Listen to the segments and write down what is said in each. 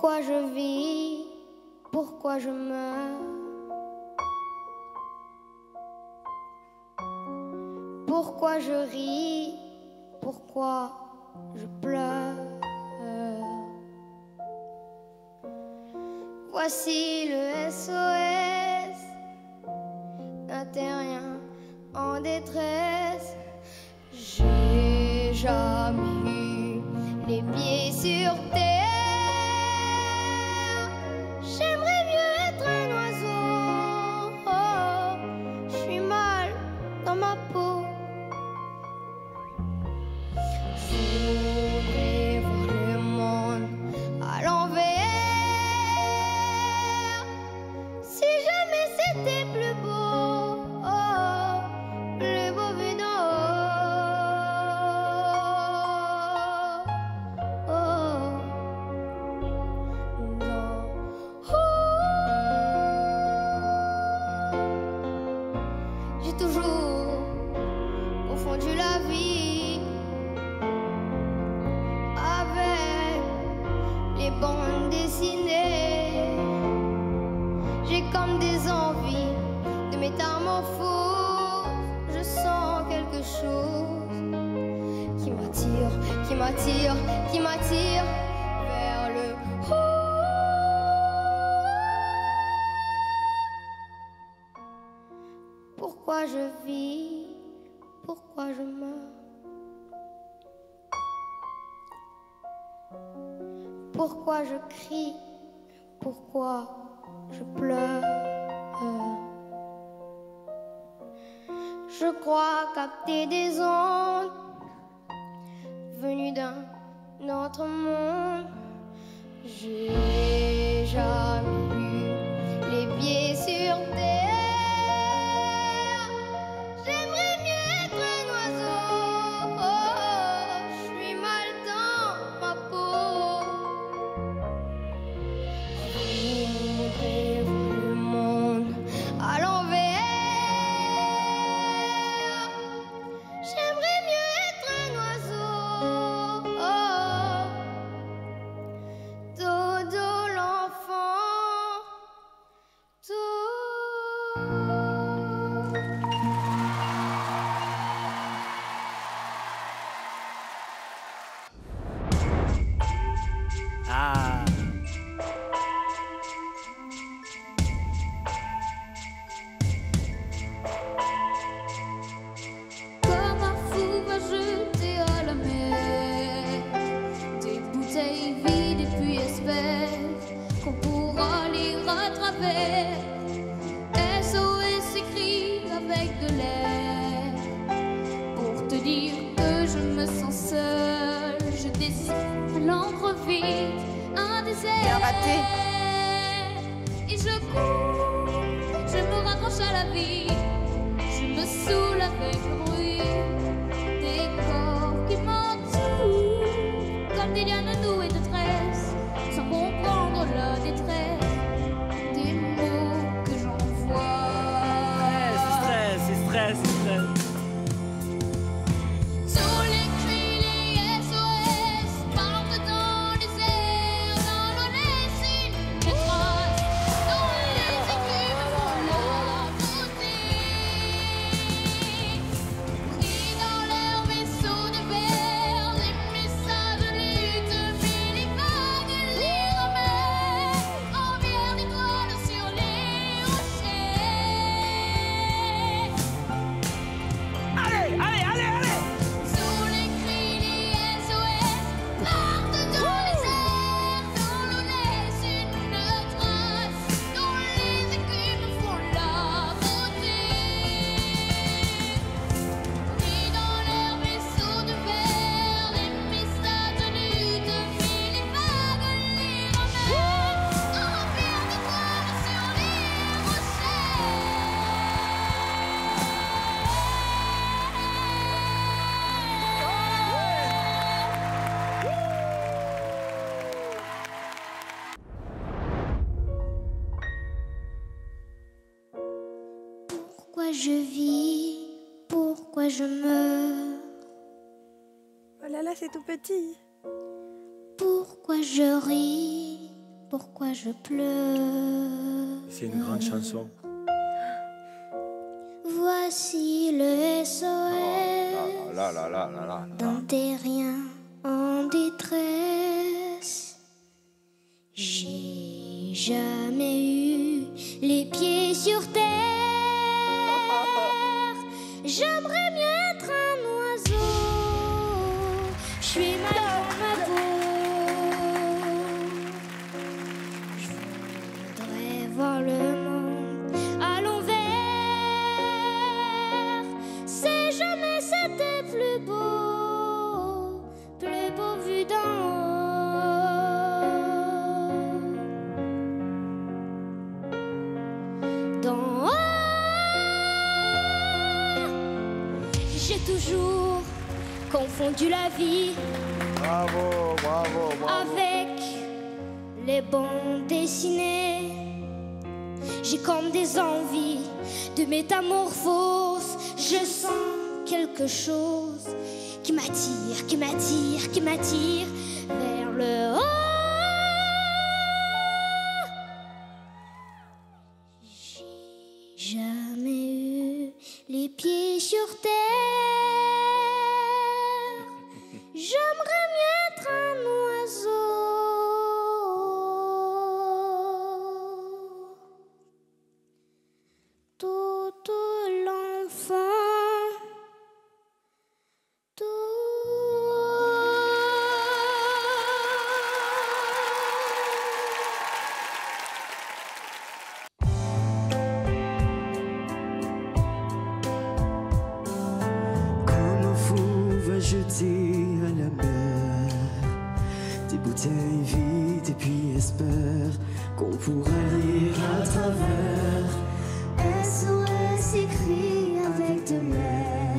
Pourquoi je vis? Pourquoi je meurs? Pourquoi je ris? Pourquoi je pleure? Voici le SOS d'un terrien en détresse. J'ai jamais eu les pieds sur terre. J'aimerais mieux être un oiseau. Oh, je suis mal dans ma peau. Je voudrais voir le monde à l'envers. Si jamais c'était plus beau, oh, plus beau vu d'en haut, oh, d'en haut. J'ai toujours confondu la vie avec les bandes dessinées. J'ai comme des envies de métamorphose. Je sens quelque chose qui m'attire, qui m'attire, qui m'attire vers le haut. Pourquoi je vis? Pourquoi je meurs? Pourquoi je crie? Pourquoi je pleure? Je crois capter des ondes venues d'un autre monde. J'ai jamais eu les pieds sur terre. J'aimerais mieux être un oiseau. Oh, je suis mal dans ma peau. Je voudrais voir le monde à l'envers. J'aimerais mieux être un oiseau. Oh, Dodo l'enfant. Ah. Comme un fou va jeter à la mer des bouteilles vides et puis espère qu'on pourra lire à travers. SOS écrit avec de l'air pour te dire que je me sens seule. Je dessine à l'encre vide un désert. Bien raté. Et je cours, je me raccroche à la vie. Je me saoule avec le bruit des corps qui m'entourent, comme des lianes douées de tresse, sans comprendre la détresse des mots que j'envoie. C'est stress. Tous les cris, les SOS partent dans les airs, dans l'eau laisse une trace, dans les écumes font la beauté. Pris dans leur vaisseau de verre, les messages de lutte, puis les vagues les remettent en bière d'étoiles sur les rochers. Allez. Sous les cris, les SOS partent dans les airs, dans l'eau laisse une trace, dont les écumes font la beauté. Pris dans leur vaisseau de verre, les messages de lutte, puis les vagues les remettent en bière d'étoiles sur les rochers. Pourquoi je vis? Pourquoi je meurs? Oh là là, c'est tout petit. Pourquoi je ris? pourquoi je pleure. C'est une grande chanson. Voici le SOS Là. d'un terrien en détresse. J'ai jamais eu les pieds sur terre. J'aimerais mieux être un oiseau. Je suis mal dans ma peau. Je voudrais voir le monde à l'envers. C'est jamais c'était plus beau vu d'en haut. D'en haut, j'ai toujours confondu la vie Bravo. avec les bandes dessinées. J'ai comme des envies de métamorphose. Je sens quelque chose qui m'attire vers le haut. J'ai jamais eu les pieds sur terre. J'aimerais mieux être un oiseau. Toto l'enfant, Comme un fou va jeter à la mer des bouteilles vides et puis espère qu'on pourra lire à travers. SOS écrit avec de l'air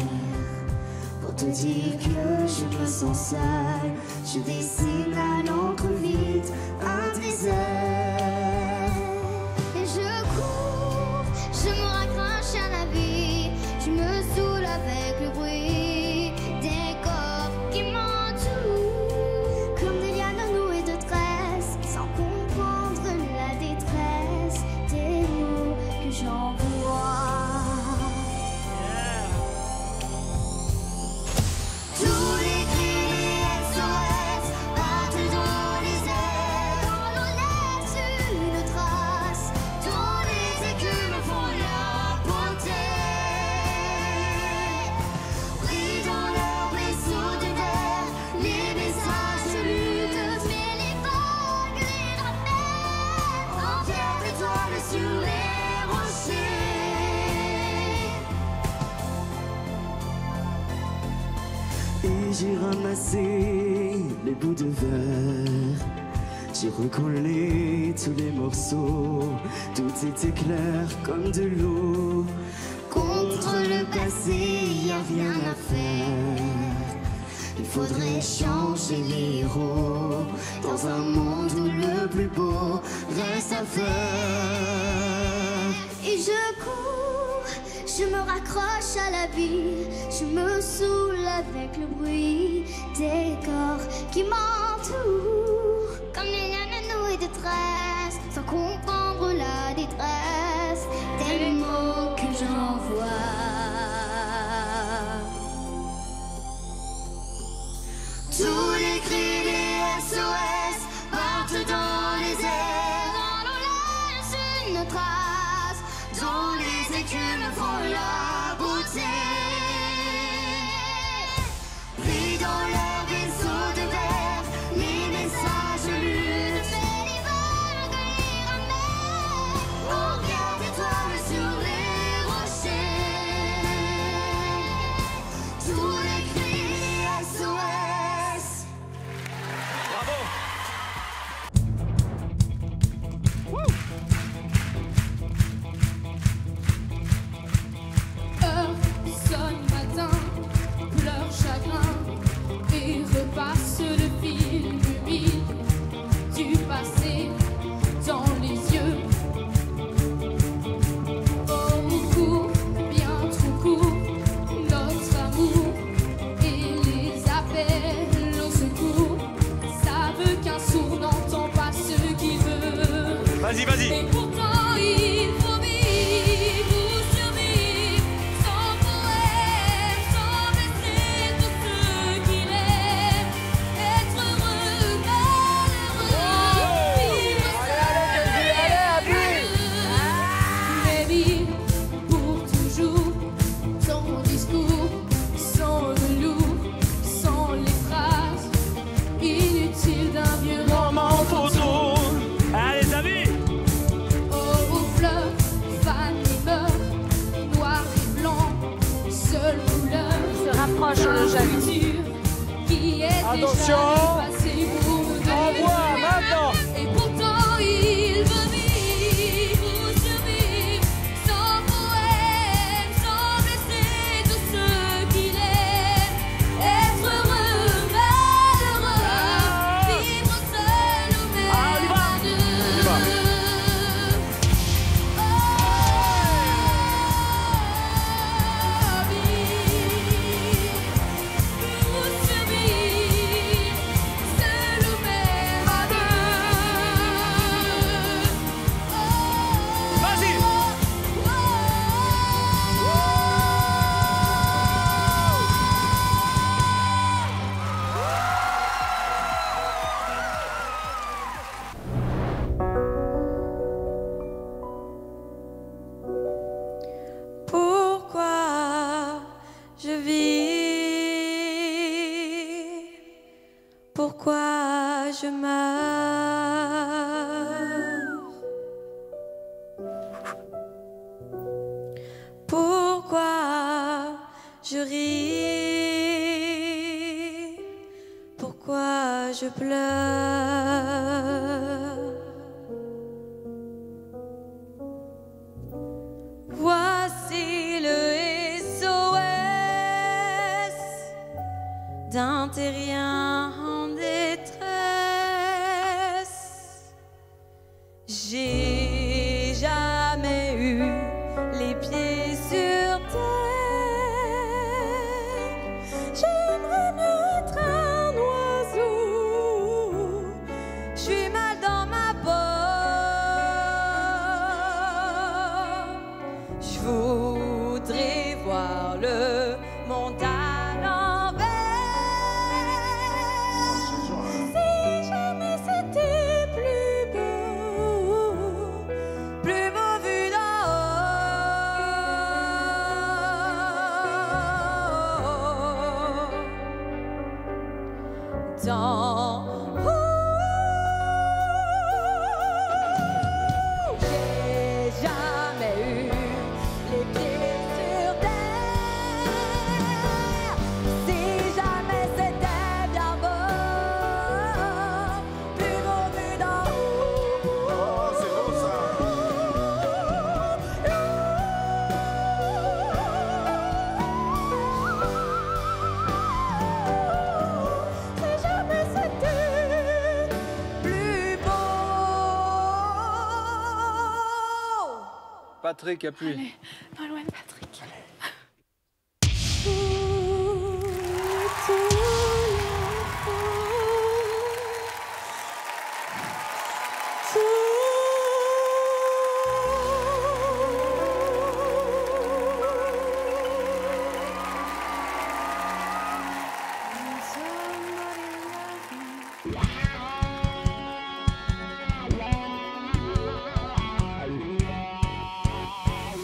pour te dire que je me sens sale. Je dessine à l'encre vide un désert. Et je cours, je me raccroche à la vie. Je me saoule avec le bruit des corps qui m'entourent, comme des lianes nouées de tresses, sans comprendre la détresse des mots que j'envoie. Tous les cris des SOS partent dans les airs, quand l'on laisse une trace, dont les écumes font la beauté. Pris dans leur vaisseau de verre, les messages de lutte, mais les vagues les ramènent en pierre d'étoiles sur les rochers. Et j'ai ramassé les bouts de verre. J'ai recollé tous les morceaux. Tout était clair comme de l'eau. Contre le passé, y a rien à faire. Il faudrait changer les héros dans un monde où le plus beau reste à faire. Et je cours, je me raccroche à la vie, je me saoule avec le bruit des corps qui m'entourent, comme les lianes nouées de tresses, sans comprendre la détresse des mots que j'envoie. Tous les cris des SOS partent dans les airs, Quand l'on laisse une trace, dont les écumes font la beauté. Pris dans leur vaisseau de verre, les messages luttent. mais les vagues les ramènent On regarde étoiles sur les rochers. Tous les cris SOS. Bravo. accroche le jaloux. Qui est Attention. déjà dépassé pour me donner Envoie le maintenant. Et pourtant il veut vivre ou survivre sans poème, sans blesser tous ceux qu'il aime. Être heureux, malheureux, vivre seul ou même à deux. On y va. Vas-y. Pourquoi je vis? Pourquoi je meurs? Pourquoi je ris? Pourquoi je pleure? Voici le SOS d'un terrien en détresse. J'ai jamais eu les pieds sur terre. J'aimerais mieux être un oiseau. Je suis mal dans ma peau. Je voudrais voir le monde à l'envers. Si jamais c'était plus beau vu d'en haut. D'en haut. J'ai jamais eu les pieds sur terre. Si jamais c'était bien beau vu d'en haut. Oh, c'est beau ça. Si jamais c'était plus beau. Patrick, appuie. Pas loin de Patrick.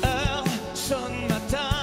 Heure sonne matin.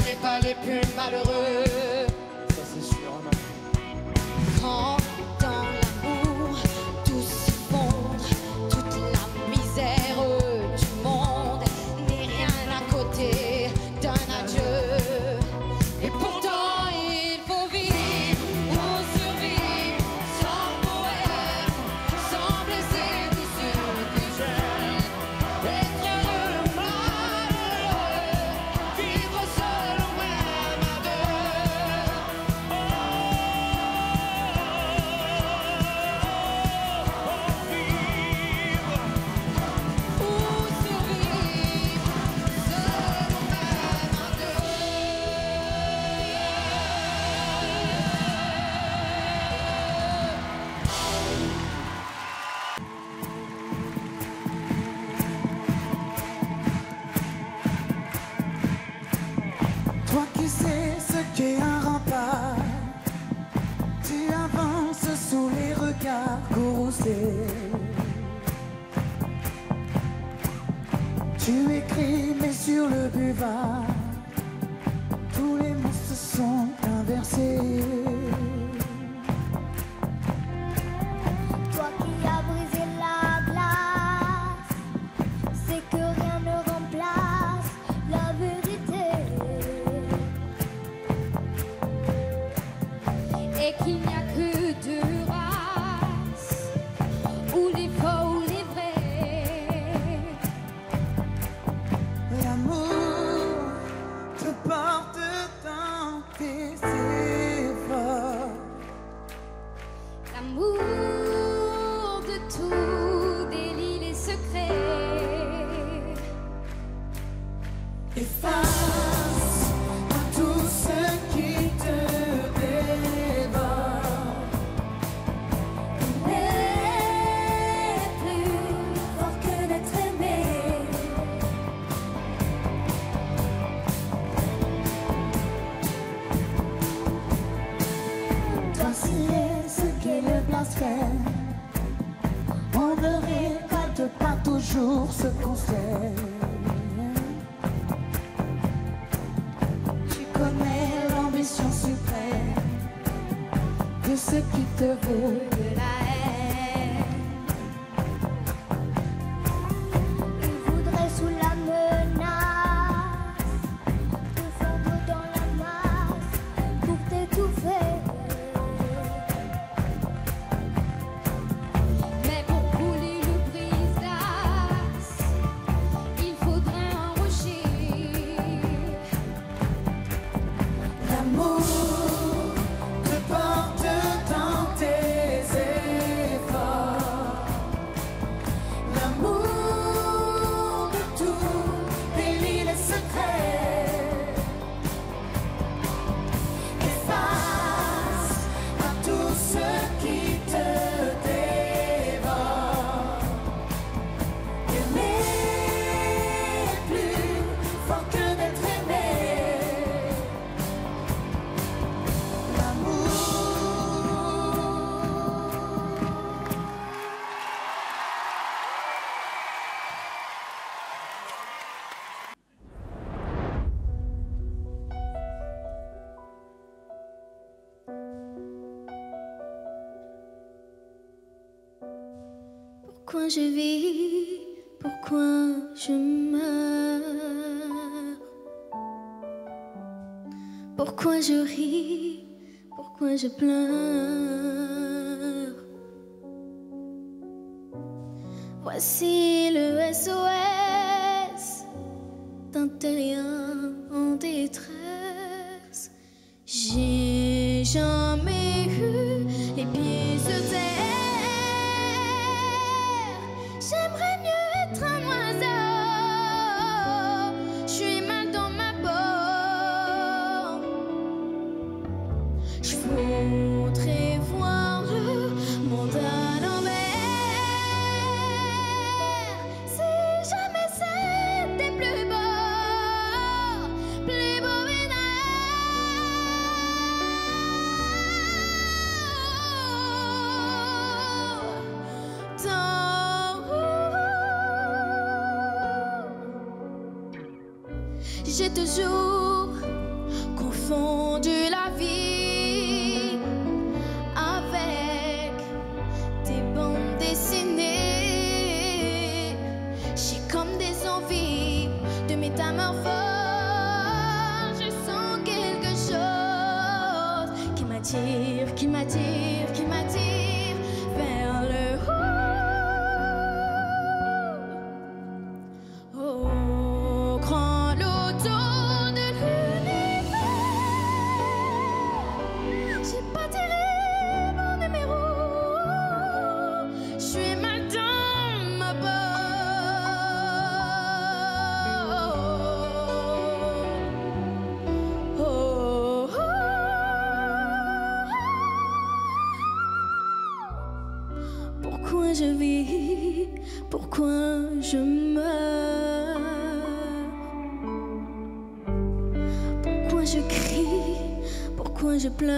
n'est pas les plus malheureux. Ça c'est sûr, hein, Quand dans l'amour tout s'effondre, toute la misère du monde n'est rien à côté d'un adieu. Et pourtant il faut vivre pour survivre, sans poème, sans blesser tous ceux qui gênent. Être heureux ou malheureux, vivre seul ou même à deux. Pour survivre, seul ou même à Toi qui sais ce qu'est un rempart, tu avances sous les regards courroucés. Tu écris mais sur le buvard, tous les mots se sont inversés. Toi qui as brisé la glace, c'est que rien ne remplace la vérité. Et qu'il n'y a que deux races, ou les faux ou les vrais. L'amour te porte dans tes efforts. L'amour de tout délie les secrets. Et face à tout ce qui te dévore, Il n'est plus fort que d'être aimé. toi sais ce qu'est le blasphème. On ne récolte pas toujours ce qu'on sème. Tu connais l'ambition suprême de ce qui te vaut de la haine. Il voudrait sous la menace te fondre dans la masse pour t'étouffer. Mais pour couler le brise-glace, il faudrait un rocher. L'amour te porte dans tes efforts. L'amour de tout délie les secrets. Et face à tout ce qui te dévore, aimer est plus fort que d'être aimé. L'amour. Pourquoi je vis, pourquoi je meurs, pourquoi je ris, pourquoi je pleure. Voici le SOS d'un terrien en détresse. J'ai jamais eu les pieds sur terre. J'aimerais mieux être un oiseau. Je suis mal dans ma peau. Je voudrais voir le monde à l'envers. Si jamais c'était plus beau J'ai toujours fond de la vie avec des bandes dessinées. J'ai comme des envies de métamorphose. Je sens quelque chose qui m'attire, qui m'attire, qui m'attire vers le haut. Au grand loto de l'univers, j'ai pas tiré mon numéro. Je suis mal dans ma peau. Oh, oh. Pourquoi je vis? Pourquoi je meurs? Pourquoi je crie? Pourquoi je pleure?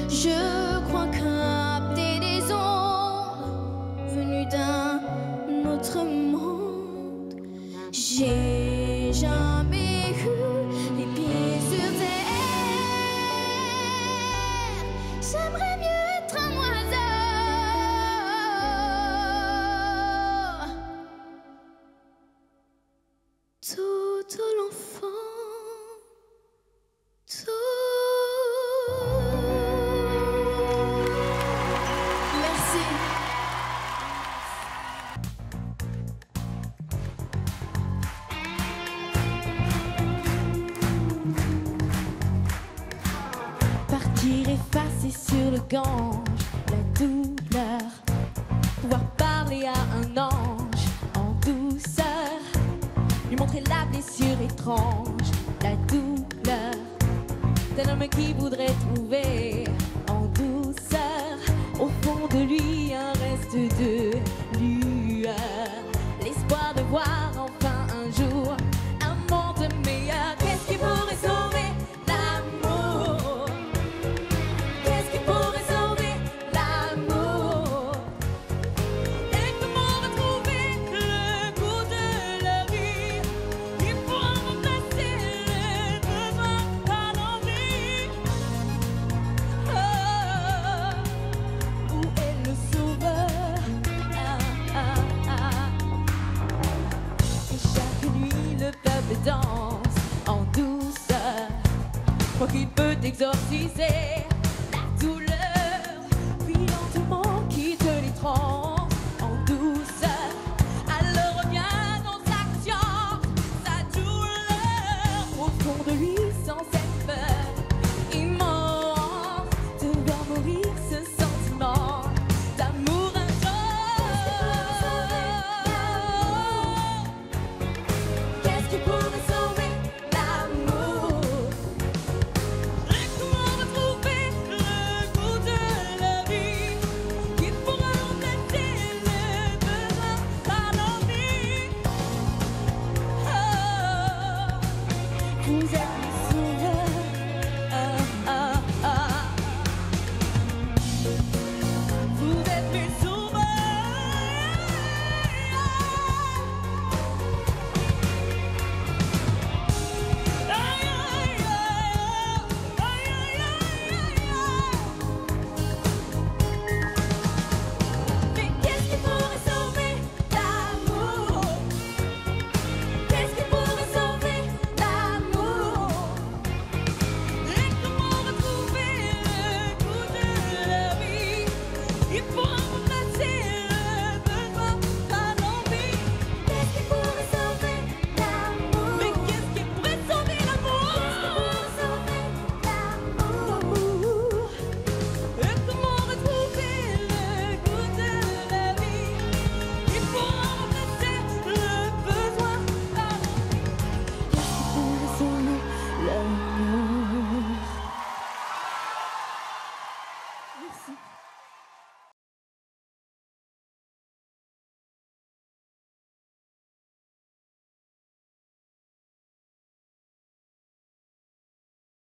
Je crois capter des ondes venues d'un autre monde. J'ai jamais eu les pieds sur terre. J'aimerais mieux être un oiseau. Toto l'enfant. Merci. Partir effacé sur le Gange, la douleur. Pouvoir parler à un ange en douceur. Lui montrer la blessure étrange, la douleur. Tel homme qui voudrait trouver en douceur au fond de lui un reste de lueur. L'espoir de voir enfin un jour un monde meilleur. Qu'est-ce qui pourrait sauver l'amour? Qu'est-ce qui pourrait sauver l'amour? Et comment retrouver le goût de la vie? Il faut remplacer les besoins par l'envie. Oh, où est le sauveur? Et chaque nuit le peuple danse en douceur. Crois qu'il peut exorciser